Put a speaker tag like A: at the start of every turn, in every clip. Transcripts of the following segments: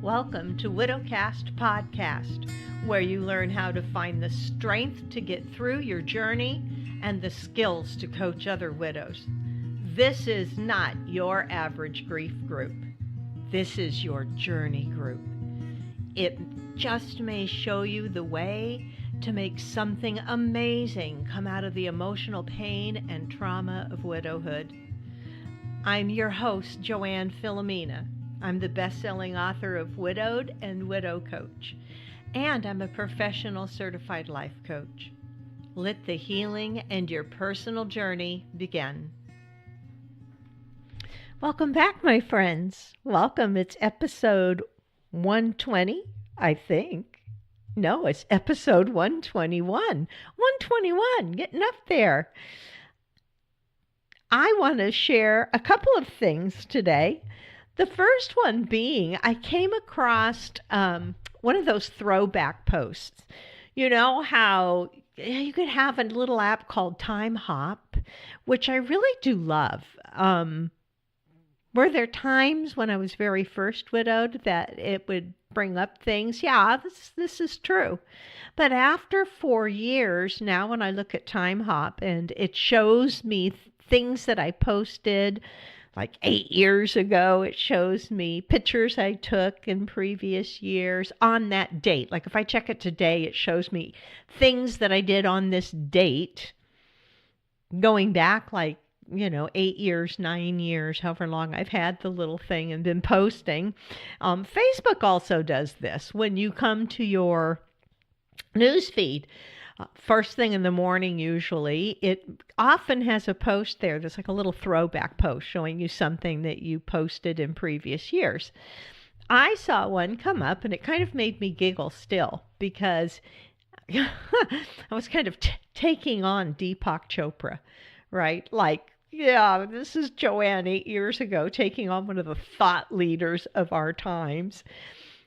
A: Welcome to Widowcast Podcast, where you learn how to find the strength to get through your journey and the skills to coach other widows. This is not your average grief group. This is your journey group. It just may show you the way to make something amazing come out of the emotional pain and trauma of widowhood. I'm your host, Joann Philomena. I'm the best-selling author of Widowed and Widow Coach, and I'm a professional certified life coach. Let the healing and your personal journey begin. Welcome back, my friends. Welcome. It's episode 120, I think. No, it's episode 121. 121, getting up there. I want to share a couple of things today. The first one being, I came across one of those throwback posts. You know how you could have a little app called Time Hop, which I really do love. Were there times when I was very first widowed that it would bring up things? Yeah, this is true. But after 4 years, now when I look at Time Hop and it shows me things that I posted like 8 years ago, it shows me pictures I took in previous years on that date. Like if I check it today, it shows me things that I did on this date going back 8 years, 9 years, however long I've had the little thing and been posting. Facebook also does this. When you come to your news feed, first thing in the morning, usually, it often has a post there that's like a little throwback post showing you something that you posted in previous years. I saw one come up and it kind of made me giggle still because I was kind of taking on Deepak Chopra, right? Like, yeah, this is Joann 8 years ago taking on one of the thought leaders of our times.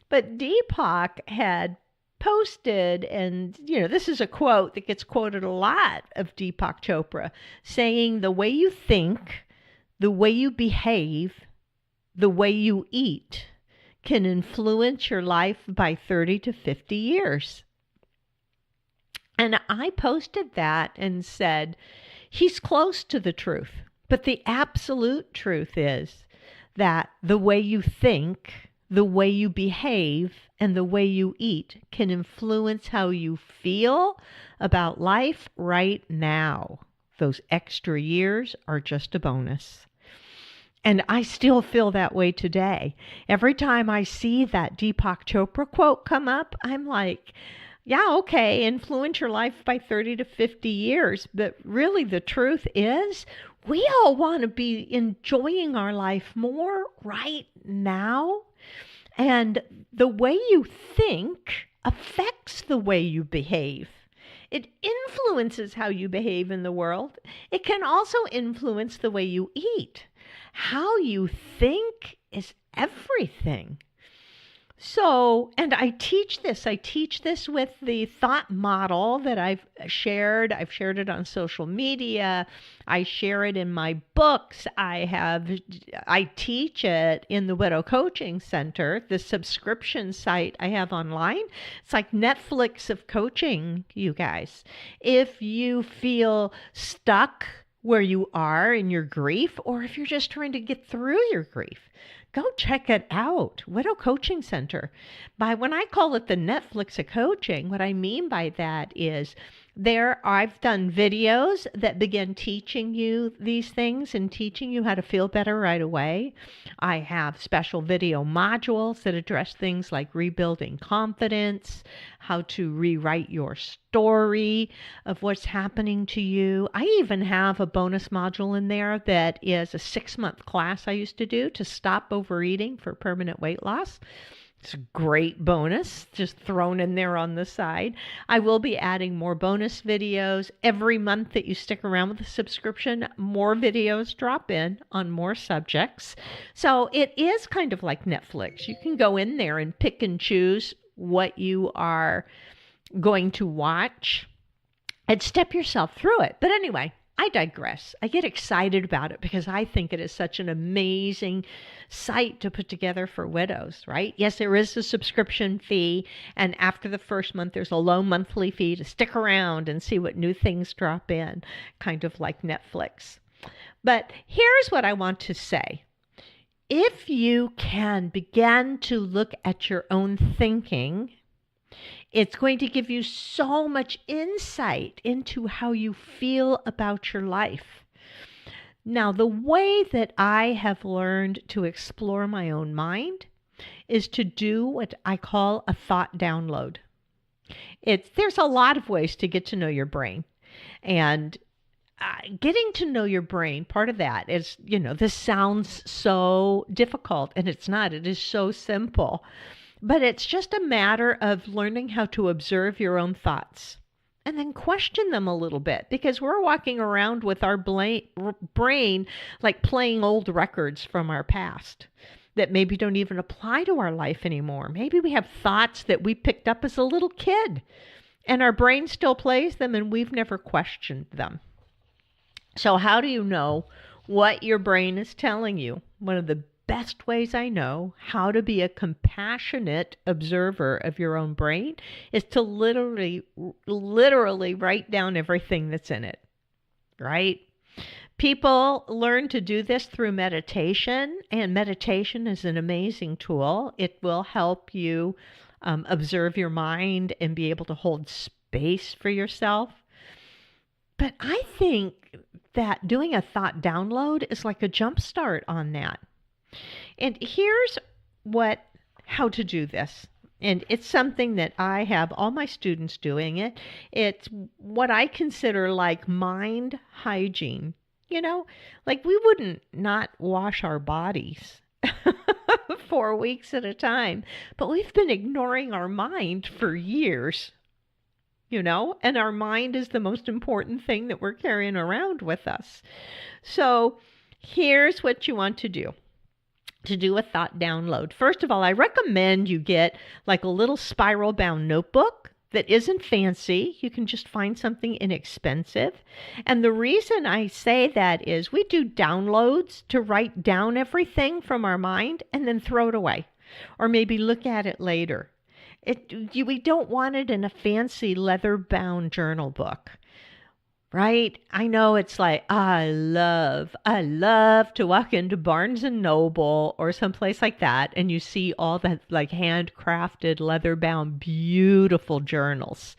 A: But Deepak had posted, and this is a quote that gets quoted a lot of Deepak Chopra, saying the way you think, the way you behave, the way you eat can influence your life by 30 to 50 years. And I posted that and said, he's close to the truth, but the absolute truth is that the way you think, the way you behave, and the way you eat can influence how you feel about life right now. Those extra years are just a bonus. And I still feel that way today. Every time I see that Deepak Chopra quote come up, I'm like, yeah, okay, influence your life by 30 to 50 years. But really the truth is, we all want to be enjoying our life more right now. And the way you think affects the way you behave. It influences how you behave in the world. It can also influence the way you eat. How you think is everything. So, and I teach this with the thought model that I've shared. I've shared it on social media. I share it in my books. I teach it in the Widow Coaching Center, the subscription site I have online. It's like Netflix of coaching, you guys. If you feel stuck where you are in your grief, or if you're just trying to get through your grief, go check it out, Widow Coaching Center. When I call it the Netflix of coaching, what I mean by that is I've done videos that begin teaching you these things and teaching you how to feel better right away. I have special video modules that address things like rebuilding confidence, how to rewrite your story of what's happening to you. I even have a bonus module in there that is a 6-month class I used to do to stop overeating for permanent weight loss. It's a great bonus, just thrown in there on the side. I will be adding more bonus videos every month that you stick around with the subscription. More videos drop in on more subjects. So it is kind of like Netflix. You can go in there and pick and choose what you are going to watch and step yourself through it. But anyway, I digress. I get excited about it because I think it is such an amazing site to put together for widows, right? Yes, there is a subscription fee, and after the first month, there's a low monthly fee to stick around and see what new things drop in, kind of like Netflix. But here's what I want to say. If you can begin to look at your own thinking, it's going to give you so much insight into how you feel about your life. Now, the way that I have learned to explore my own mind is to do what I call a thought download. There's a lot of ways to get to know your brain. And getting to know your brain, part of that is, this sounds so difficult, and it's not. It is so simple. But it's just a matter of learning how to observe your own thoughts and then question them a little bit, because we're walking around with our brain like playing old records from our past that maybe don't even apply to our life anymore. Maybe we have thoughts that we picked up as a little kid and our brain still plays them and we've never questioned them. So how do you know what your brain is telling you? One of the best ways I know how to be a compassionate observer of your own brain is to literally write down everything that's in it, right? People learn to do this through meditation, and meditation is an amazing tool. It will help you observe your mind and be able to hold space for yourself. But I think that doing a thought download is like a jump start on that. And here's how to do this. And it's something that I have all my students doing it. It's what I consider like mind hygiene. Like we wouldn't not wash our bodies for weeks at a time, but we've been ignoring our mind for years. And our mind is the most important thing that we're carrying around with us. So here's what you want to do a thought download. First of all, I recommend you get like a little spiral bound notebook that isn't fancy. You can just find something inexpensive. And the reason I say that is we do downloads to write down everything from our mind and then throw it away, or maybe look at it later. We don't want it in a fancy leather-bound journal book, right? I know it's like, I love to walk into Barnes and Noble or someplace like that, and you see all that like handcrafted, leather-bound, beautiful journals.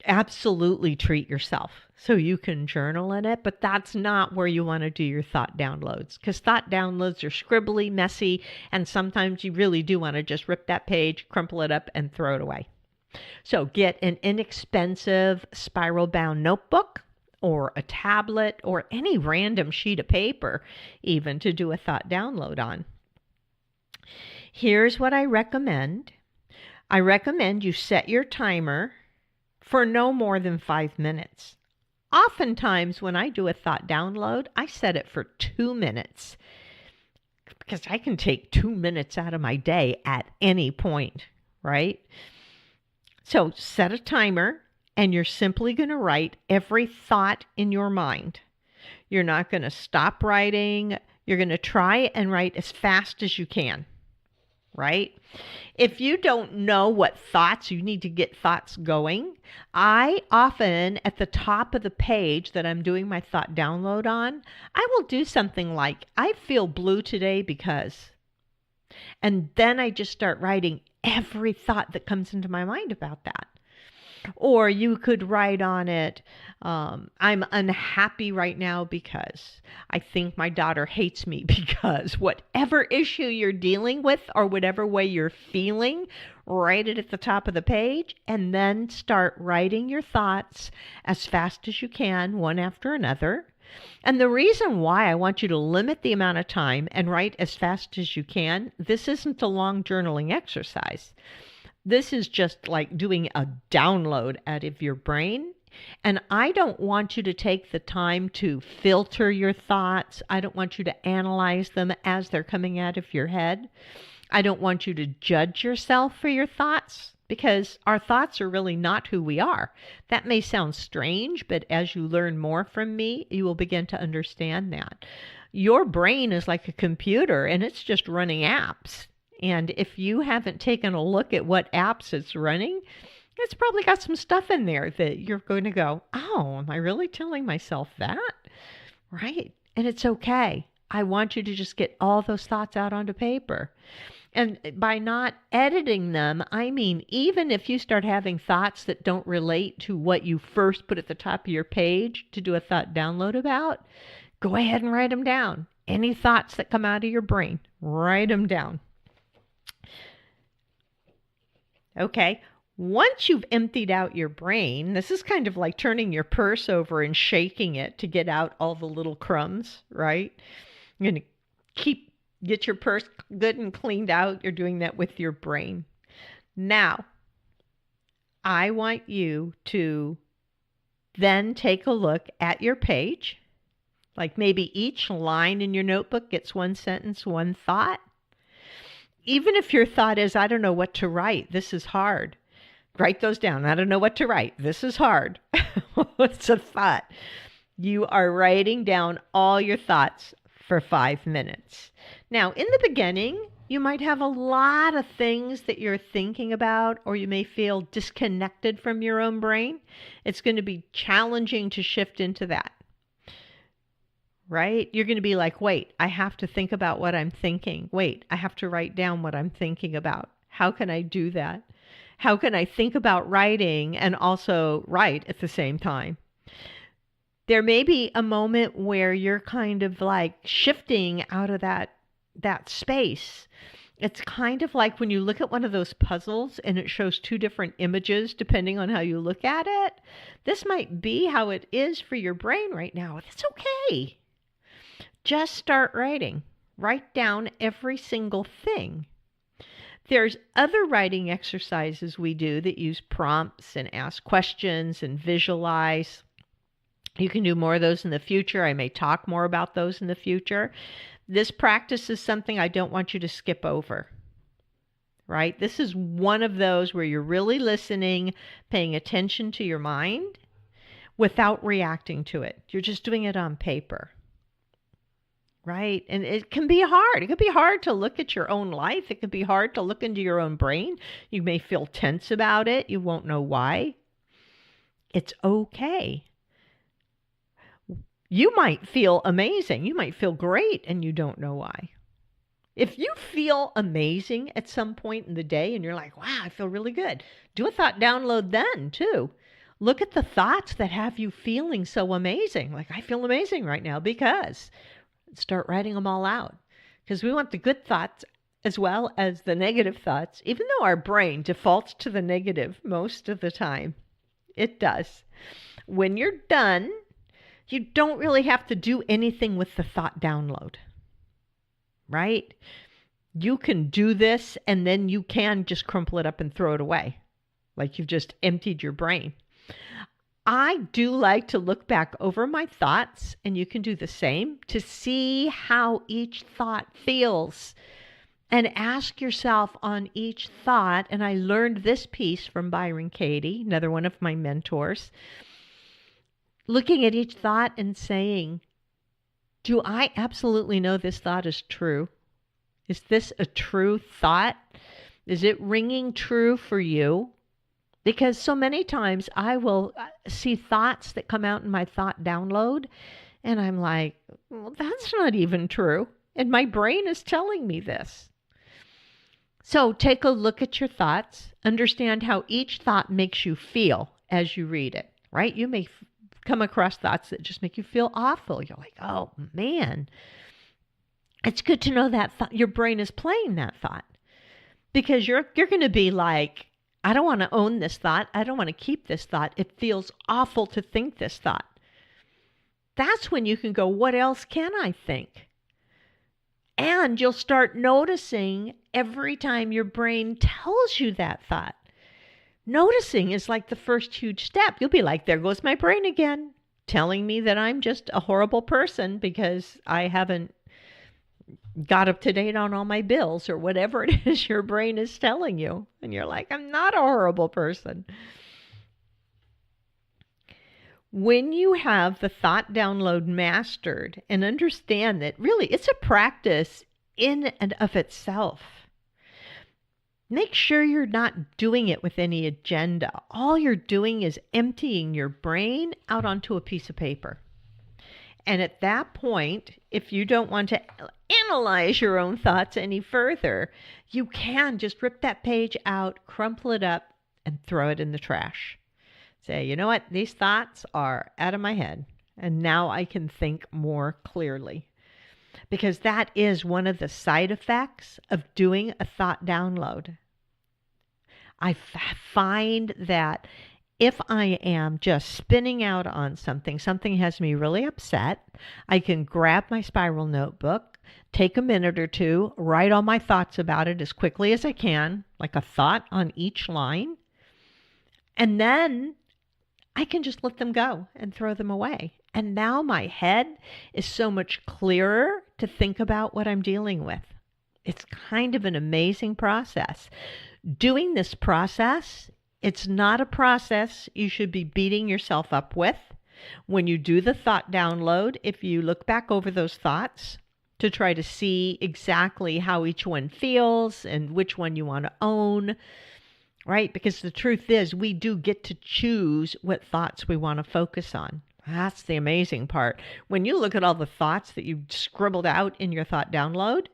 A: Absolutely treat yourself so you can journal in it, but that's not where you want to do your thought downloads, because thought downloads are scribbly, messy, and sometimes you really do want to just rip that page, crumple it up, and throw it away. So get an inexpensive spiral bound notebook or a tablet or any random sheet of paper even to do a thought download on. Here's what I recommend. I recommend you set your timer for no more than 5 minutes. Oftentimes when I do a thought download, I set it for 2 minutes because I can take 2 minutes out of my day at any point, right? So set a timer, and you're simply going to write every thought in your mind. You're not going to stop writing. You're going to try and write as fast as you can, right? If you don't know what thoughts, you need to get thoughts going. I often, at the top of the page that I'm doing my thought download on, I will do something like, I feel blue today because, and then I just start writing every thought that comes into my mind about that. Or you could write on it, I'm unhappy right now because I think my daughter hates me because whatever issue you're dealing with or whatever way you're feeling, write it at the top of the page and then start writing your thoughts as fast as you can, one after another. And the reason why I want you to limit the amount of time and write as fast as you can, this isn't a long journaling exercise. This is just like doing a download out of your brain. And I don't want you to take the time to filter your thoughts. I don't want you to analyze them as they're coming out of your head. I don't want you to judge yourself for your thoughts, because our thoughts are really not who we are. That may sound strange, but as you learn more from me, you will begin to understand that. Your brain is like a computer and it's just running apps. And if you haven't taken a look at what apps it's running, it's probably got some stuff in there that you're going to go, oh, am I really telling myself that? Right? And it's okay. I want you to just get all those thoughts out onto paper. And by not editing them, I mean, even if you start having thoughts that don't relate to what you first put at the top of your page to do a thought download about, go ahead and write them down. Any thoughts that come out of your brain, write them down. Okay. Once you've emptied out your brain, this is kind of like turning your purse over and shaking it to get out all the little crumbs, right? You're going to get your purse good and cleaned out. You're doing that with your brain. Now, I want you to then take a look at your page. Like maybe each line in your notebook gets one sentence, one thought. Even if your thought is, I don't know what to write, this is hard. Write those down. I don't know what to write. This is hard. What's a thought? You are writing down all your thoughts for 5 minutes. Now, in the beginning, you might have a lot of things that you're thinking about, or you may feel disconnected from your own brain. It's going to be challenging to shift into that, right? You're going to be like, wait, I have to think about what I'm thinking. Wait, I have to write down what I'm thinking about. How can I do that? How can I think about writing and also write at the same time? There may be a moment where you're kind of like shifting out of that space. It's kind of like when you look at one of those puzzles and it shows two different images depending on how you look at it. This might be how it is for your brain right now. That's okay. Just start writing. Write down every single thing. There's other writing exercises we do that use prompts and ask questions and visualize. You can do more of those in the future. I may talk more about those in the future. This practice is something I don't want you to skip over, right? This is one of those where you're really listening, paying attention to your mind without reacting to it. You're just doing it on paper. Right? And it can be hard. It can be hard to look at your own life. It can be hard to look into your own brain. You may feel tense about it. You won't know why. It's okay. You might feel amazing. You might feel great and you don't know why. If you feel amazing at some point in the day and you're like, wow, I feel really good, do a thought download then too. Look at the thoughts that have you feeling so amazing. Like, I feel amazing right now because... Start writing them all out, because we want the good thoughts as well as the negative thoughts, even though our brain defaults to the negative most of the time. It does. When you're done, you don't really have to do anything with the thought download, right? You can do this and then you can just crumple it up and throw it away, like you've just emptied your brain. I do like to look back over my thoughts, and you can do the same, to see how each thought feels. And ask yourself on each thought, and I learned this piece from Byron Katie, another one of my mentors, looking at each thought and saying, do I absolutely know this thought is true? Is this a true thought? Is it ringing true for you? Because so many times I will see thoughts that come out in my thought download, and I'm like, well, that's not even true. And my brain is telling me this. So take a look at your thoughts. Understand how each thought makes you feel as you read it, right? You may come across thoughts that just make you feel awful. You're like, oh, man. It's good to know that your brain is playing that thought. Because you're going to be like, I don't want to own this thought. I don't want to keep this thought. It feels awful to think this thought. That's when you can go, what else can I think? And you'll start noticing every time your brain tells you that thought. Noticing is like the first huge step. You'll be like, there goes my brain again, telling me that I'm just a horrible person because I haven't got up to date on all my bills or whatever it is your brain is telling you. And you're like, I'm not a horrible person. When you have the thought download mastered and understand that really it's a practice in and of itself, make sure you're not doing it with any agenda. All you're doing is emptying your brain out onto a piece of paper. And at that point, if you don't want to analyze your own thoughts any further, you can just rip that page out, crumple it up, and throw it in the trash. Say, you know what? These thoughts are out of my head, and now I can think more clearly. Because that is one of the side effects of doing a thought download. I find that if I am just spinning out on something has me really upset, I can grab my spiral notebook, take a minute or two, write all my thoughts about it as quickly as I can, like a thought on each line, and then I can just let them go and throw them away. And now my head is so much clearer to think about what I'm dealing with. It's kind of an amazing process. Doing this process, it's not a process you should be beating yourself up with. When you do the thought download, if you look back over those thoughts to try to see exactly how each one feels and which one you want to own, right? Because the truth is, we do get to choose what thoughts we want to focus on. That's the amazing part. When you look at all the thoughts that you scribbled out in your thought download,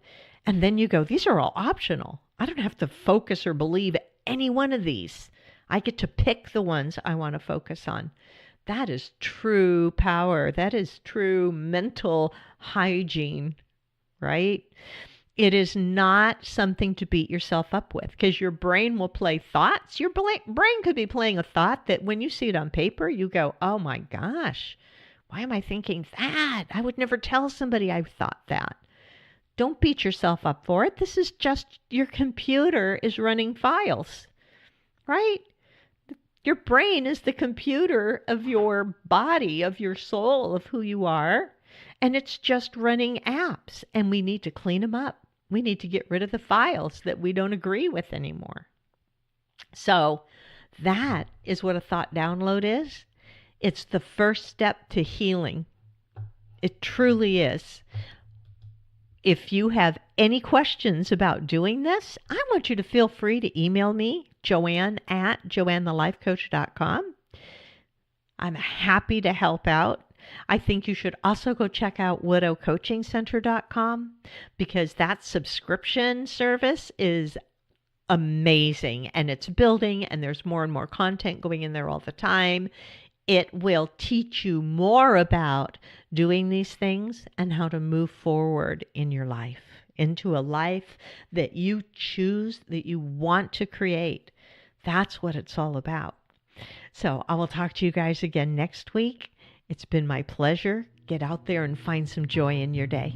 A: and then you go, these are all optional. I don't have to focus or believe any one of these. I get to pick the ones I want to focus on. That is true power. That is true mental hygiene, right? It is not something to beat yourself up with, because your brain will play thoughts. Your brain could be playing a thought that when you see it on paper, you go, oh my gosh, why am I thinking that? I would never tell somebody I thought that. Don't beat yourself up for it. This is just your computer is running files, right? Your brain is the computer of your body, of your soul, of who you are, and it's just running apps, and we need to clean them up. We need to get rid of the files that we don't agree with anymore. So that is what a thought download is. It's the first step to healing. It truly is. If you have any questions about doing this, I want you to feel free to email me, Joann at joannthelifecoach.com. I'm happy to help out. I think you should also go check out widowcoachingcenter.com, because that subscription service is amazing, and it's building, and there's more and more content going in there all the time. It will teach you more about doing these things and how to move forward in your life, into a life that you choose, that you want to create. That's what it's all about. So I will talk to you guys again next week. It's been my pleasure. Get out there and find some joy in your day.